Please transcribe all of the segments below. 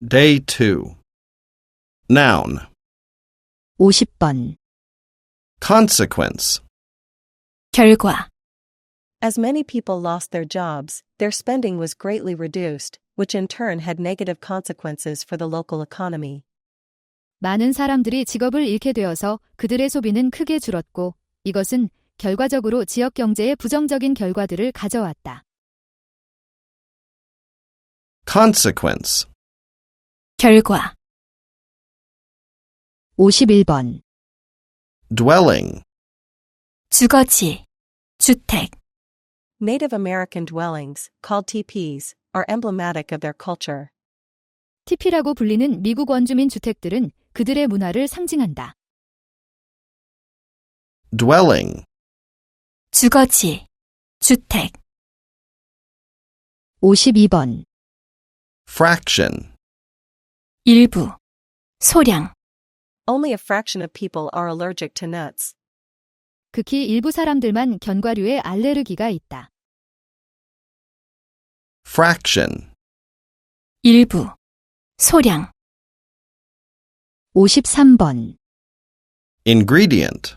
Day 2. Noun. 50번. Consequence. 결과. As many people lost their jobs, their spending was greatly reduced, which in turn had negative consequences for the local economy. 많은 사람들이 직업을 잃게 되어서 그들의 소비는 크게 줄었고, 이것은 결과적으로 지역 경제에 부정적인 결과들을 가져왔다. Consequence. 결과. 51번. Dwelling. 주거지, 주택. Native American dwellings, called teepees, are emblematic of their culture. 티피라고 불리는 미국 원주민 주택들은 그들의 문화를 상징한다. Dwelling. 주거지, 주택. 52번. Fraction. 일부, 소량. Only a fraction of people are allergic to nuts. 극히 일부 사람들만 견과류에 알레르기가 있다. Fraction. 일부, 소량. 53번. Ingredient.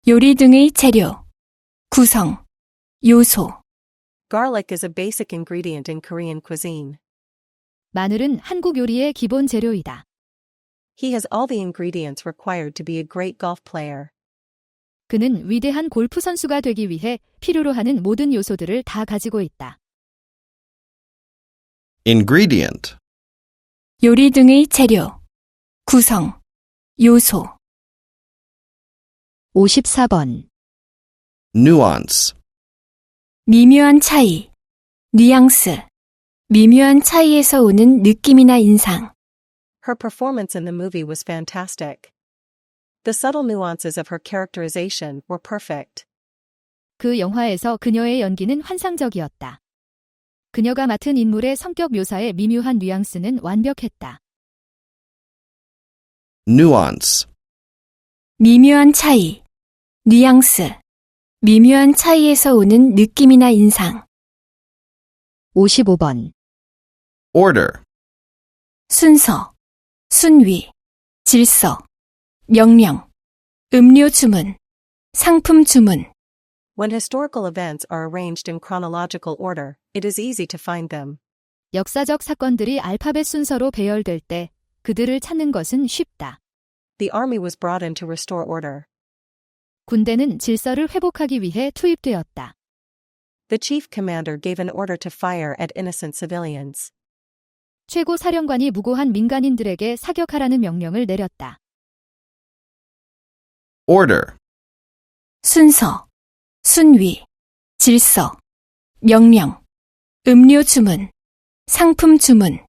요리 등의 재료, 구성, 요소. Garlic is a basic ingredient in Korean cuisine. 마늘은 한국 요리의 기본 재료이다. He has all the ingredients required to be a great golf player. 그는 위대한 골프 선수가 되기 위해 필요로 하는 모든 요소들을 다 가지고 있다. Ingredient. 요리 등의 재료, 구성, 요소. 54번. Nuance. 미묘한 차이, 뉘앙스. 미묘한 차이에서 오는 느낌이나 인상. Her performance in the movie was fantastic. The subtle nuances of her characterization were perfect. 그 영화에서 그녀의 연기는 환상적이었다. 그녀가 맡은 인물의 성격 묘사의 미묘한 뉘앙스는 완벽했다. Nuance. 미묘한 차이, 뉘앙스. 미묘한 차이에서 오는 느낌이나 인상. 55번. Order. 순서, 순위, 질서, 명령, 음료 주문, 상품 주문. When historical events are arranged in chronological order, it is easy to find them. 역사적 사건들이 알파벳 순서로 배열될 때 그들을 찾는 것은 쉽다. The army was brought in to restore order. 군대는 질서를 회복하기 위해 투입되었다. The chief commander gave an order to fire at innocent civilians. 최고 사령관이 무고한 민간인들에게 사격하라는 명령을 내렸다. Order. 순서, 순위, 질서, 명령, 음료 주문, 상품 주문.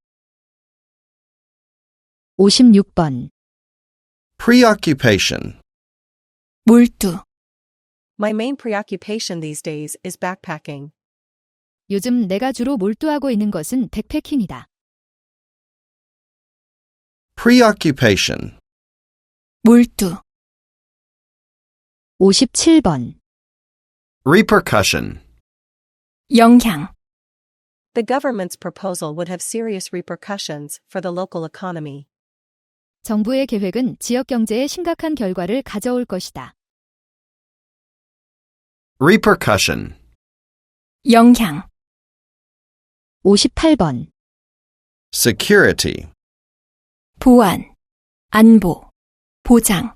56번. Preoccupation. 몰두. My main preoccupation these days is backpacking. 요즘 내가 주로 몰두하고 있는 것은 백패킹이다. Preoccupation. 몰두. 57번. Repercussion. 영향. The government's proposal would have serious repercussions for the local economy. 정부의 계획은 지역 경제에 심각한 결과를 가져올 것이다. Repercussion. 영향. 58번. Security. 보안, 안보, 보장,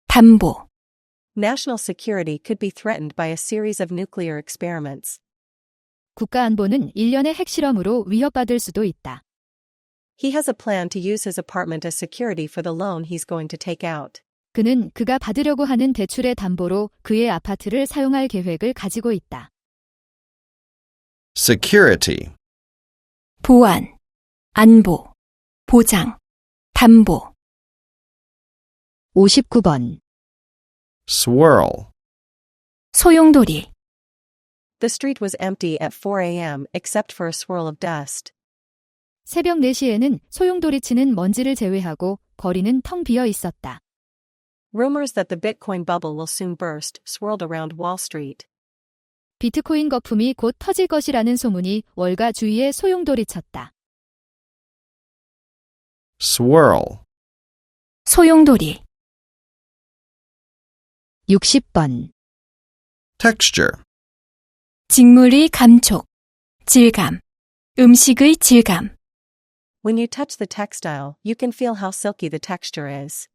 담보. National security could be threatened by a series of nuclear experiments. 국가 안보는 일련의 핵실험으로 위협받을 수도 있다. He has a plan to use his apartment as security for the loan he's going to take out. 그는 그가 받으려고 하는 대출의 담보로 그의 아파트를 사용할 계획을 가지고 있다. Security. 보안, 안보, 보장, 담보. 59번. Swirl. 소용돌이. The street was empty at 4 a.m. except for a swirl of dust. 새벽 4시에는 소용돌이치는 먼지를 제외하고 거리는 텅 비어 있었다. Rumors that the Bitcoin bubble will soon burst swirled around Wall Street. 비트코인 거품이 곧 터질 것이라는 소문이 월가 주위에 소용돌이쳤다. swirl, 소용돌이, 60번. texture, 직물의 감촉, 질감, 음식의 질감, When you touch the textile, you can feel how silky the texture is.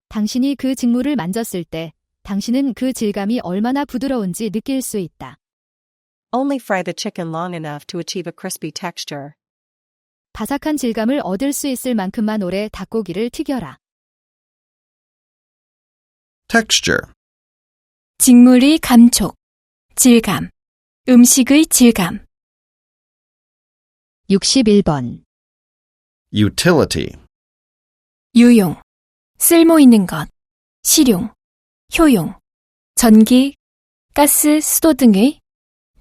당신이 그 직물을 만졌을 때 당신은 그 질감이 얼마나 부드러운지 느낄 수 있다. Only fry the chicken long enough to achieve a crispy texture. 바삭한 질감을 얻을 수 있을 만큼만 오래 닭고기를 튀겨라. texture, 직물의 감촉, 질감, 음식의 질감, 61번. utility, 유용, 쓸모 있는 것, 실용, 효용, 전기, 가스, 수도 등의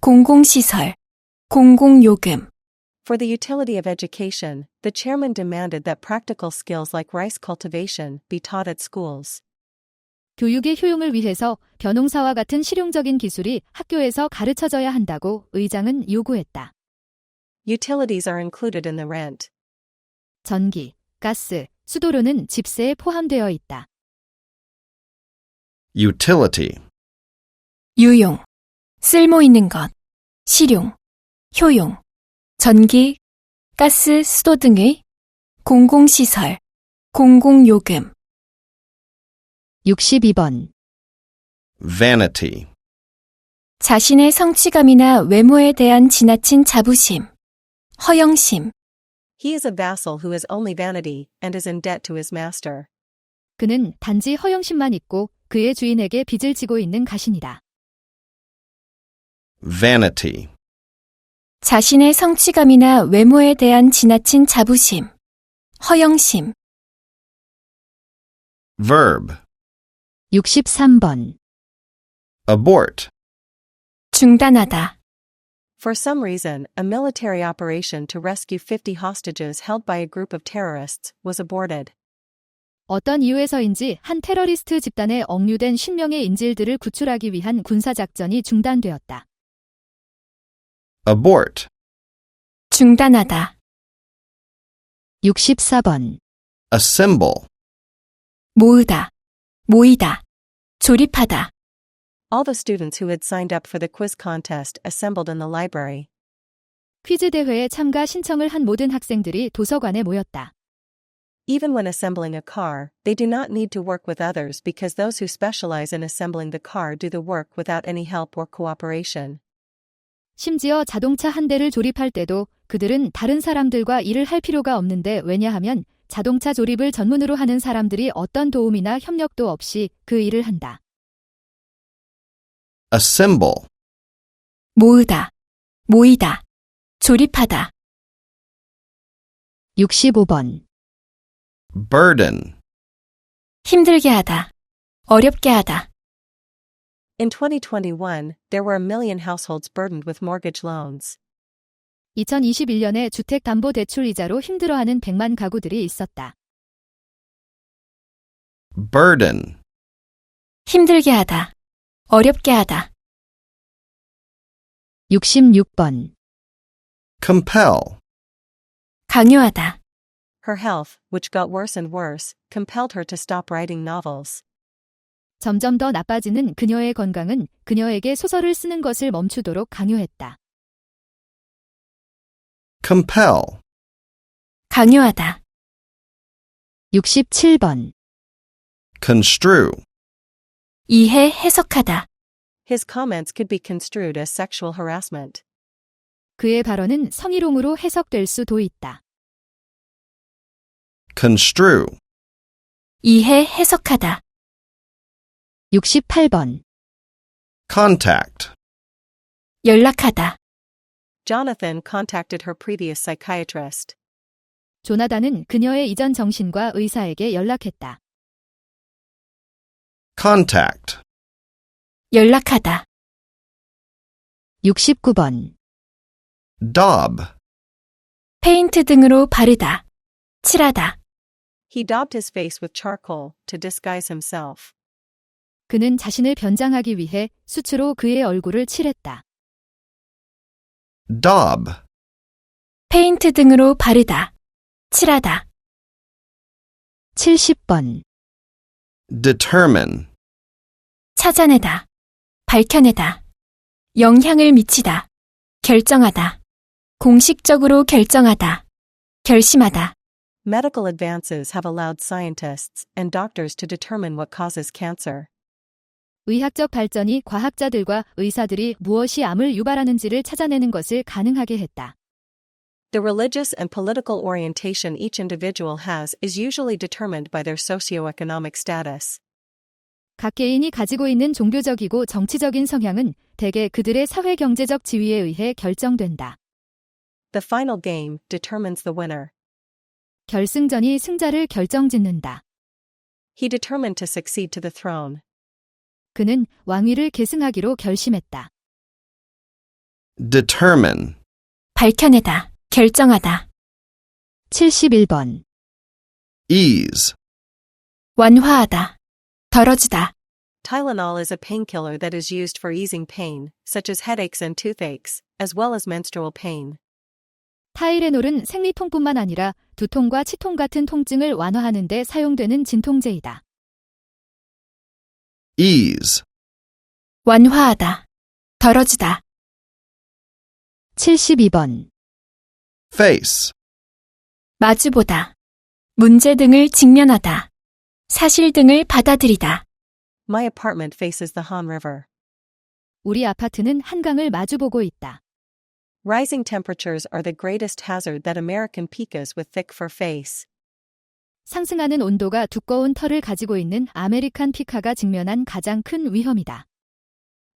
공공시설, 공공요금, For the utility of education, the chairman demanded that practical skills like rice cultivation be taught at schools. 교육의 효용을 위해서 벼농사와 같은 실용적인 기술이 학교에서 가르쳐져야 한다고 의장은 요구했다. Utilities are included in the rent. 전기, 가스, 수도료는 집세에 포함되어 있다. utility, 유용, 쓸모 있는 것, 실용, 효용, 전기, 가스, 수도 등의 공공시설, 공공요금, 62번. vanity, 자신의 성취감이나 외모에 대한 지나친 자부심, 허영심, He is a vassal who has only vanity and is in debt to his master. 그는 단지 허영심만 있고 그의 주인에게 빚을 지고 있는 가신이다. vanity, 자신의 성취감이나 외모에 대한 지나친 자부심, 허영심, verb, 63번. abort, 중단하다, For some reason, a military operation to rescue 50 hostages held by a group of terrorists was aborted. 어떤 이유에서인지 한 테러리스트 집단에 억류된 10명의 인질들을 구출하기 위한 군사작전이 중단되었다. abort, 중단하다, 64번. assemble, 모으다, 모이다, 조립하다, All the students who had signed up for the quiz contest assembled in the library. 퀴즈 대회에 참가 신청을 한 모든 학생들이 도서관에 모였다. Even when assembling a car, they do not need to work with others because those who specialize in assembling the car do the work without any help or cooperation. 심지어 자동차 한 대를 조립할 때도 그들은 다른 사람들과 일을 할 필요가 없는데 왜냐하면 자동차 조립을 전문으로 하는 사람들이 어떤 도움이나 협력도 없이 그 일을 한다. assemble, 모으다, 모이다, 조립하다, 65번. burden, 힘들게 하다, 어렵게 하다, In 2021, there were 1 million households burdened with mortgage loans. 2021년에 주택담보대출 이자로 힘들어하는 100만 가구들이 있었다. burden, 힘들게 하다, 어렵게 하다, 66번. compel, 강요하다, Her health, which got worse and worse, compelled her to stop writing novels. 점점 더 나빠지는 그녀의 건강은 그녀에게 소설을 쓰는 것을 멈추도록 강요했다. compel, 강요하다, 67번. construe, 이해, 해석하다, His comments could be construed as sexual harassment. 그의 발언은 성희롱으로 해석될 수도 있다. construe, 이해, 해석하다, 68번. contact, 연락하다, Jonathan contacted her previous psychiatrist. 조나단은 그녀의 이전 정신과 의사에게 연락했다. contact, 연락하다, 69번. daub, 페인트 등으로 바르다, 칠하다, He daubed his face with charcoal to disguise himself. 그는 자신을 변장하기 위해 수초로 그의 얼굴을 칠했다. daub, 페인트 등으로 바르다, 칠하다, 70번. determine, 찾아내다, 밝혀내다, 영향을 미치다, 결정하다, 공식적으로 결정하다, 결심하다, Medical advances have allowed scientists and doctors to determine what causes cancer. 의학적 발전이 과학자들과 의사들이 무엇이 암을 유발하는지를 찾아내는 것을 가능하게 했다. The religious and political orientation each individual has is usually determined by their socioeconomic status. 각 개인이 가지고 있는 종교적이고 정치적인 성향은 대개 그들의 사회 경제적 지위에 의해 결정된다. The final game determines the winner. 결승전이 승자를 결정짓는다. He determined to succeed to the throne. 그는 왕위를 계승하기로 결심했다. determine, 밝혀내다, 결정하다, 71번. ease, 완화하다, 덜어주다, Tylenol is a painkiller that is used for easing pain, such as headaches and toothaches, as well as menstrual pain. 타이레놀은 생리통뿐만 아니라 두통과 치통 같은 통증을 완화하는 데 사용되는 진통제이다. ease, 완화하다, 덜어주다, 72번. face, 마주보다, 문제 등을 직면하다, 사실 등을 받아들이다, My apartment faces the Han River. 우리 아파트는 한강을 마주보고 있다. Rising temperatures are the greatest hazard that American pikas with thick fur face. 상승하는 온도가 두꺼운 털을 가지고 있는 아메리칸 피카가 직면한 가장 큰 위험이다.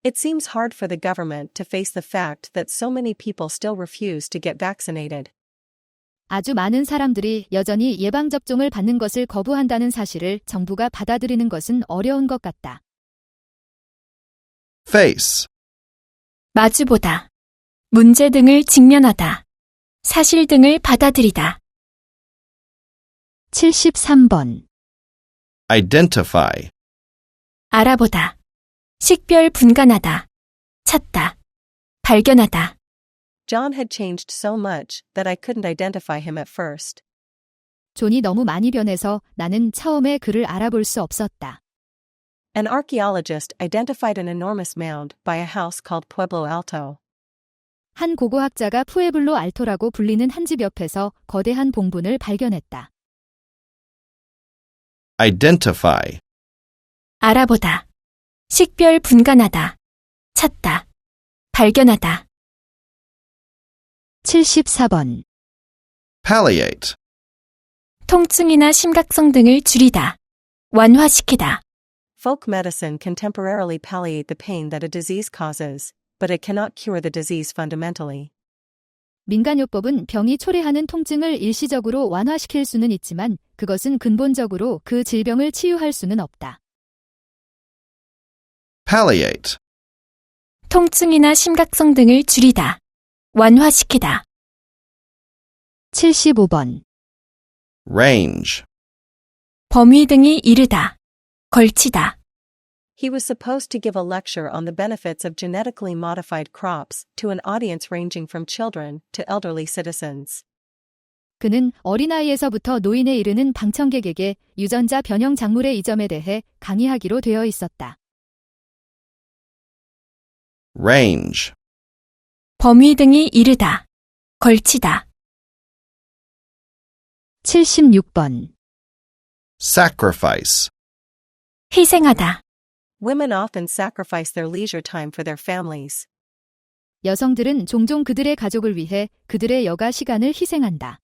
It seems hard for the government to face the fact that so many people still refuse to get vaccinated. 아주 많은 사람들이 여전히 예방접종을 받는 것을 거부한다는 사실을 정부가 받아들이는 것은 어려운 것 같다. face, 마주보다, 문제 등을 직면하다, 사실 등을 받아들이다, 73번. identify, 알아보다, 식별 분간하다, 찾다, 발견하다, John had changed so much that I couldn't identify him at first. 존이 너무 많이 변해서 나는 처음에 그를 알아볼 수 없었다. An archaeologist identified an enormous mound by a house called Pueblo Alto. 한 고고학자가 푸에블로 알토라고 불리는 한 집 옆에서 거대한 봉분을 발견했다. identify, 알아보다, 식별 분간하다, 찾다, 발견하다, 74번. palliate, 통증이나 심각성 등을 줄이다, 완화시키다, Folk medicine can temporarily palliate the pain that a disease causes, but it cannot cure the disease fundamentally. 민간요법은 병이 초래하는 통증을 일시적으로 완화시킬 수는 있지만 그것은 근본적으로 그 질병을 치유할 수는 없다. palliate, 통증이나 심각성 등을 줄이다, 완화시키다, 75번. range, 범위 등이 이르다, 걸치다, He was supposed to give a lecture on the benefits of genetically modified crops to an audience ranging from children to elderly citizens. 그는 어린아이에서부터 노인에 이르는 방청객에게 유전자 변형 작물의 이점에 대해 강의하기로 되어 있었다. range, 범위 등이 이르다, 걸치다, 76번. sacrifice, 희생하다, Women often sacrifice their leisure time for their families. 여성들은 종종 그들의 가족을 위해 그들의 여가 시간을 희생한다.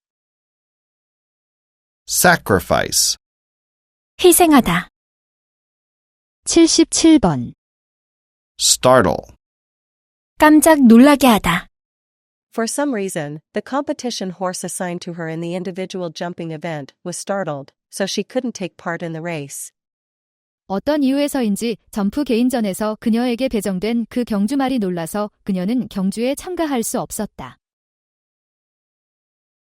sacrifice, 희생하다, 77번. startle, 깜짝 놀라게 하다, For some reason, the competition horse assigned to her in the individual jumping event was startled, so she couldn't take part in the race. 어떤 이유에서인지 점프 개인전에서 그녀에게 배정된 그 경주말이 놀라서 그녀는 경주에 참가할 수 없었다.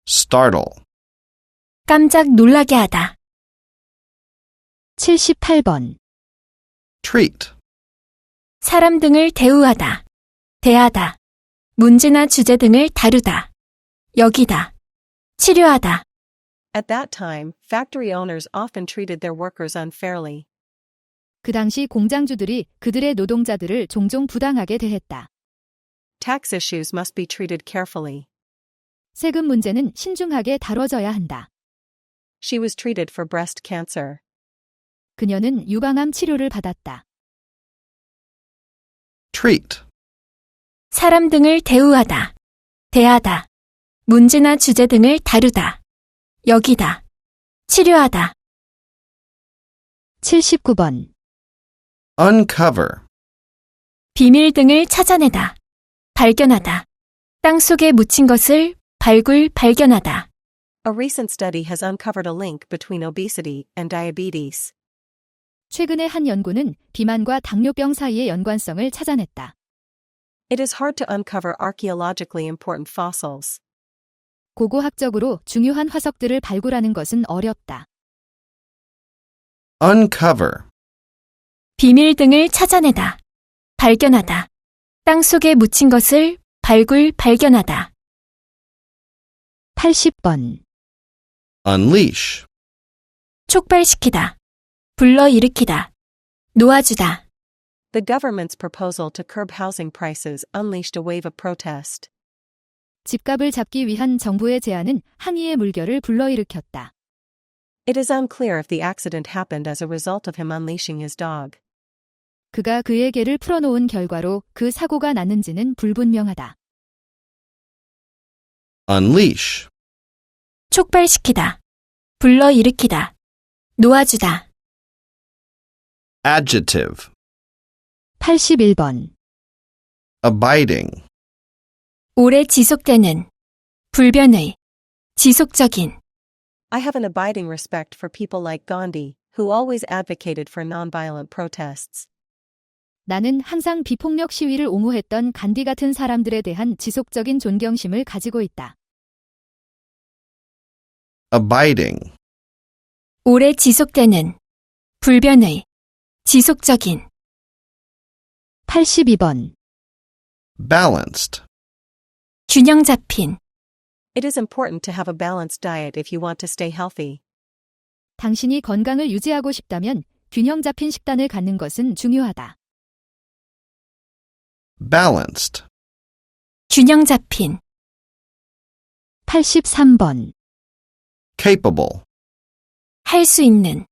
startle, 깜짝 놀라게 하다, 78번. treat, 사람 등을 대우하다, 대하다, 문제나 주제 등을 다루다, 여기다, 치료하다, At that time, factory owners often treated their workers unfairly. 그 당시 공장주들이 그들의 노동자들을 종종 부당하게 대했다. Tax issues must be treated carefully. 세금 문제는 신중하게 다뤄져야 한다. She was treated for breast cancer. 그녀는 유방암 치료를 받았다. Treat. 사람 등을 대우하다, 대하다, 문제나 주제 등을 다루다, 여기다, 치료하다. 79번. Uncover. 비밀 등을 찾아내다, 발견하다, 땅 속에 묻힌 것을 발견하다. A recent study has uncovered a link between obesity and diabetes. 최근의 한 연구는 비만과 당뇨병 사이의 연관성을 찾아냈다. It is hard to uncover archaeologically important fossils. 고고학적으로 중요한 화석들을 발굴하는 것은 어렵다. Uncover. 비밀 등을 찾아내다, 발견하다, 땅 속에 묻힌 것을 발견하다. 80번. Unleash. 촉발시키다, 불러일으키다, 놓아주다. The government's proposal to curb housing prices unleashed a wave of protest. 집값을 잡기 위한 정부의 제안은 항의의 물결을 불러일으켰다. It is unclear if the accident happened as a result of him unleashing his dog. 그가 그의 개를 풀어놓은 결과로 그 사고가 났는지는 불분명하다. Unleash. 촉발시키다, 불러일으키다, 놓아주다. Adjective. 81번. Abiding. 오래 지속되는, 불변의, 지속적인. I have an abiding respect for people like Gandhi, who always advocated for nonviolent protests. 나는 항상 비폭력 시위를 옹호했던 간디 같은 사람들에 대한 지속적인 존경심을 가지고 있다. Abiding. 오래 지속되는, 불변의, 지속적인. 82번. Balanced. 균형 잡힌. It is important to have a balanced diet if you want to stay healthy. 당신이 건강을 유지하고 싶다면 균형 잡힌 식단을 갖는 것은 중요하다. Balanced. 균형 잡힌. 83번. Capable. 할 수 있는.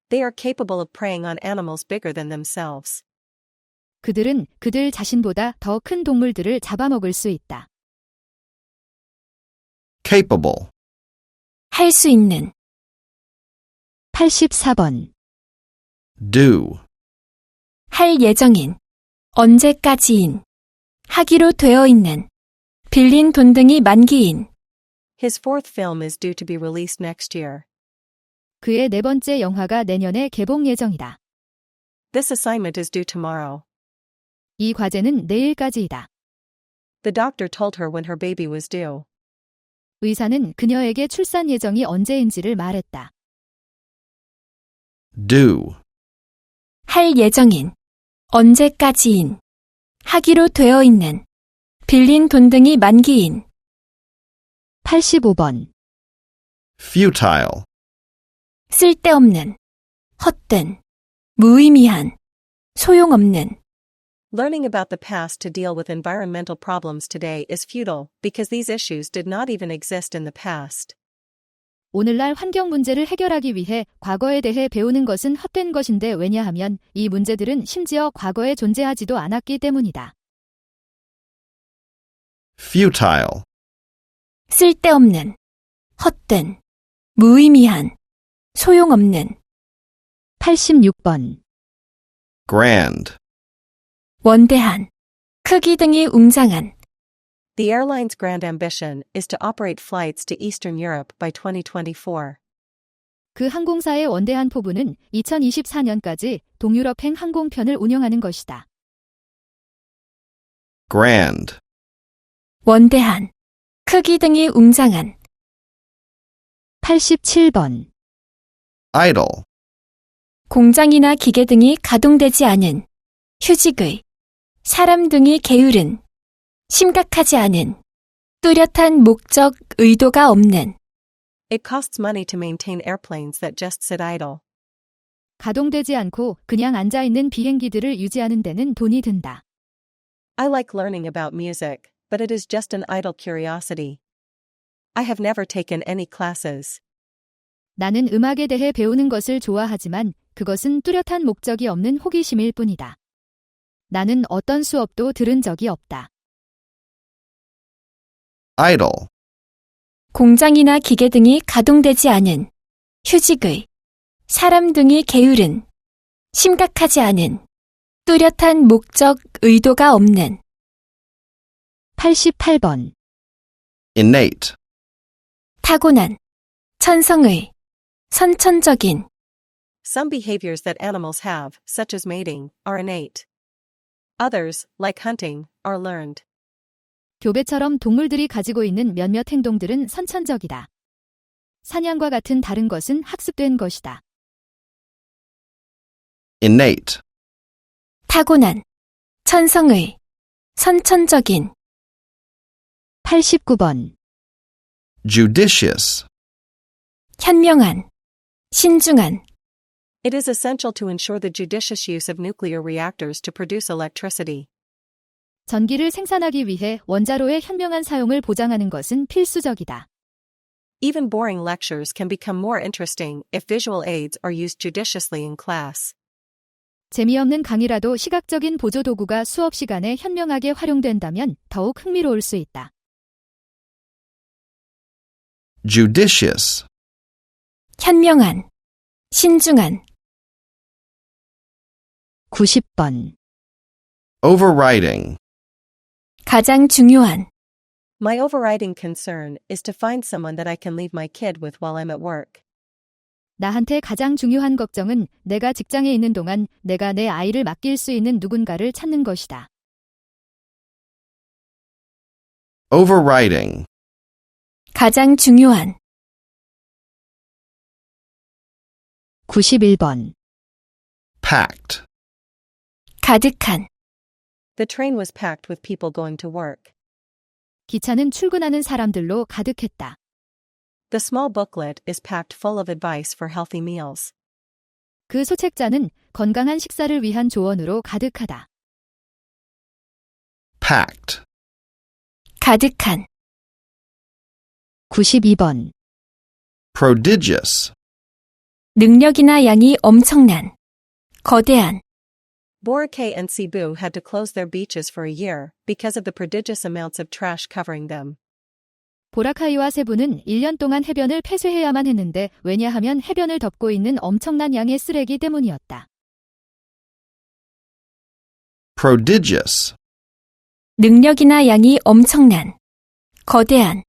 They are capable of preying on animals bigger than themselves. 그들은 그들 자신보다 더 큰 동물들을 잡아먹을 수 있다. Capable. 할 수 있는. 84번. Do. 할 예정인. 언제까지인. 하기로 되어 있는. 빌린 돈 등이 만기인. His fourth film is due to be released next year. 그의 네 번째 영화가 내년에 개봉 예정이다. This assignment is due tomorrow. 이 과제는 내일까지이다. The doctor told her when her baby was due. 의사는 그녀에게 출산 예정이 언제인지를 말했다. Do. 할 예정인. 언제까지인. 하기로 되어 있는. 빌린 돈 등이 만기인. 85번. Futile. 쓸데없는. 헛된. 무의미한. 소용없는. Learning about the past to deal with environmental problems today is futile because these issues did not even exist in the past. 오늘날 환경 문제를 해결하기 위해 과거에 대해 배우는 것은 헛된 것인데 왜냐하면 이 문제들은 심지어 과거에 존재하지도 않았기 때문이다. Futile. 쓸데없는. 헛된. 무의미한. 소용없는. 86번. Grand. 원대한. 크기 등이 웅장한. The airline's grand ambition is to operate flights to Eastern Europe by 2024. 그 항공사의 원대한 포부는 2024년까지 동유럽행 항공편을 운영하는 것이다. Grand. 원대한. 크기 등이 웅장한. 87번. Idle. 공장이나 기계 등이 가동되지 않은. 휴직의. 사람 등이 게으른. 심각하지 않은. 뚜렷한 목적, 의도가 없는. It costs money to maintain airplanes that just sit idle. 가동되지 않고 그냥 앉아있는 비행기들을 유지하는 데는 돈이 든다. I like learning about music, but it is just an idle curiosity. I have never taken any classes. 나는 음악에 대해 배우는 것을 좋아하지만 그것은 뚜렷한 목적이 없는 호기심일 뿐이다. 나는 어떤 수업도 들은 적이 없다. idle, 공장이나 기계 등이 가동되지 않은, 휴직의, 사람 등이 게으른, 심각하지 않은, 뚜렷한 목적, 의도가 없는. 88번. innate, 타고난, 천성의, 선천적인. Some behaviors that animals have, such as mating, are innate. Others, like hunting, are learned. 교배처럼 동물들이 가지고 있는 몇몇 행동들은 선천적이다. 사냥과 같은 다른 것은 학습된 것이다. innate, 타고난, 천성의, 선천적인. 89번. judicious, 현명한, 신중한. It is essential to ensure the judicious use of nuclear reactors to produce electricity. 전기를 생산하기 위해 원자로의 현명한 사용을 보장하는 것은 필수적이다. Even boring lectures can become more interesting if visual aids are used judiciously in class. 재미없는 강의라도 시각적인 보조 도구가 수업 시간에 현명하게 활용된다면 더욱 흥미로울 수 있다. judicious, 현명한, 신중한. 90번. overriding, 가장 중요한. My overriding concern is to find someone that I can leave my kid with while I'm at work. 나한테 가장 중요한 걱정은 내가 직장에 있는 동안 내가 내 아이를 맡길 수 있는 누군가를 찾는 것이다. overriding, 가장 중요한. 91번. packed, 가득한. The train was packed with people going to work. 기차는 출근하는 사람들로 가득했다. The small booklet is packed full of advice for healthy meals. 그 소책자는 건강한 식사를 위한 조언으로 가득하다. packed, 가득한. 92번. prodigious, 능력이나 양이 엄청난, 거대한. Boracay and Cebu had to close their beaches for a year because of the prodigious amounts of trash covering them. 보라카이와 세부는 1년 동안 해변을 폐쇄해야만 했는데 왜냐하면 해변을 덮고 있는 엄청난 양의 쓰레기 때문이었다. prodigious, 능력이나 양이 엄청난, 거대한.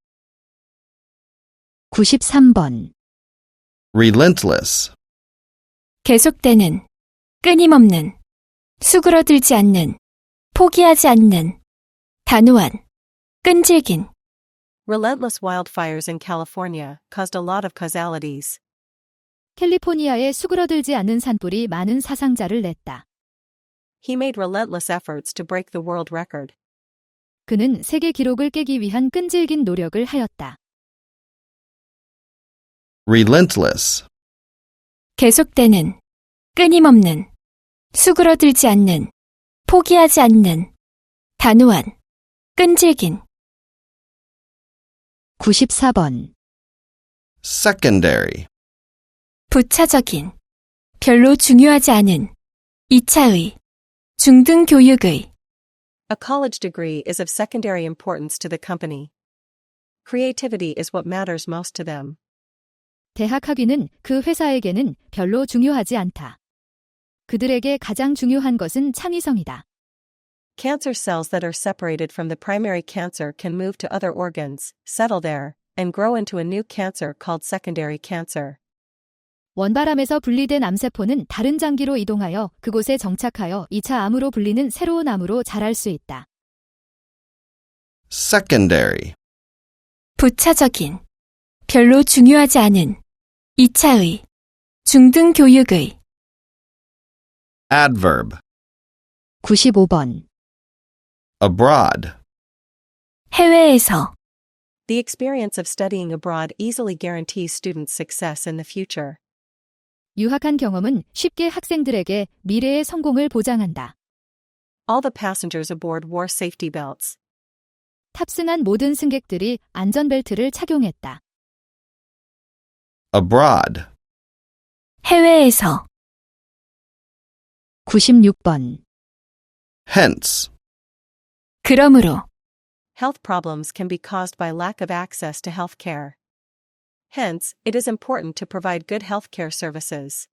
93번. relentless, 계속되는, 끊임없는, 수그러들지 않는, 포기하지 않는, 단호한, 끈질긴. Relentless wildfires in California caused a lot of causalities. 캘리포니아에 수그러들지 않는 산불이 많은 사상자를 냈다. He made relentless efforts to break the world record. 그는 세계 기록을 깨기 위한 끈질긴 노력을 하였다. relentless, 계속되는, 끊임없는, 수그러들지 않는, 포기하지 않는, 단호한, 끈질긴. 94번. secondary, 부차적인, 별로 중요하지 않은, 2차의, 중등 교육의. A college degree is of secondary importance to the company. Creativity is what matters most to them. 대학 학위는 그 회사에게는 별로 중요하지 않다. 그들에게 가장 중요한 것은 창의성이다. Cancer cells that are separated from the primary cancer can move to other organs, settle there, and grow into a new cancer called secondary cancer. 원바람에서 분리된 암세포는 다른 장기로 이동하여 그곳에 정착하여 2차 암으로 불리는 새로운 암으로 자랄 수 있다. secondary, 부차적인, 별로 중요하지 않은, 2차의, 중등 교육의. adverb, 95번. abroad, 해외에서, The experience of studying abroad easily guarantees students success in the future. 유학한 경험은 쉽게 학생들에게 미래의 성공을 보장한다. All the passengers aboard wore safety belts. 탑승한 모든 승객들이 안전벨트를 착용했다. Abroad. 해외에서, 96번. Hence. 그러므로, Health problems can be caused by lack of access to health care. Hence, it is important to provide good healthcare services.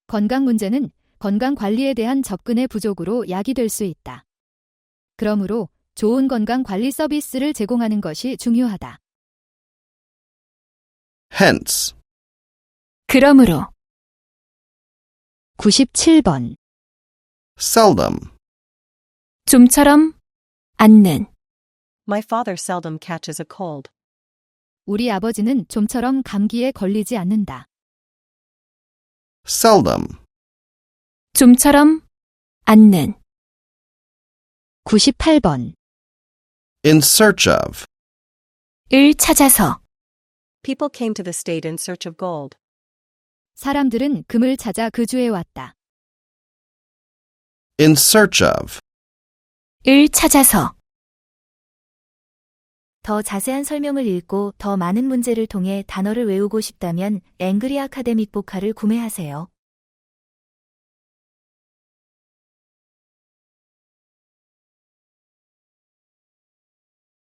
건강 문제는 건강 관리에 대한 접근의 부족으로 야기될 수 있다. 그러므로 좋은 건강 관리 서비스를 제공하는 것이 중요하다. Hence. 그러므로, 97번. Seldom. 좀처럼, 않는, My father seldom catches a cold. 우리 아버지는 좀처럼 감기에 걸리지 않는다. Seldom. 좀처럼, 않는, 98번. In search of. 을 찾아서, People came to the state in search of gold. 사람들은 금을 찾아 그 주에 왔다. In search of. 을 찾아서, 더 자세한 설명을 읽고 더 많은 문제를 통해 단어를 외우고 싶다면 앵그리 아카데믹 보카를 구매하세요.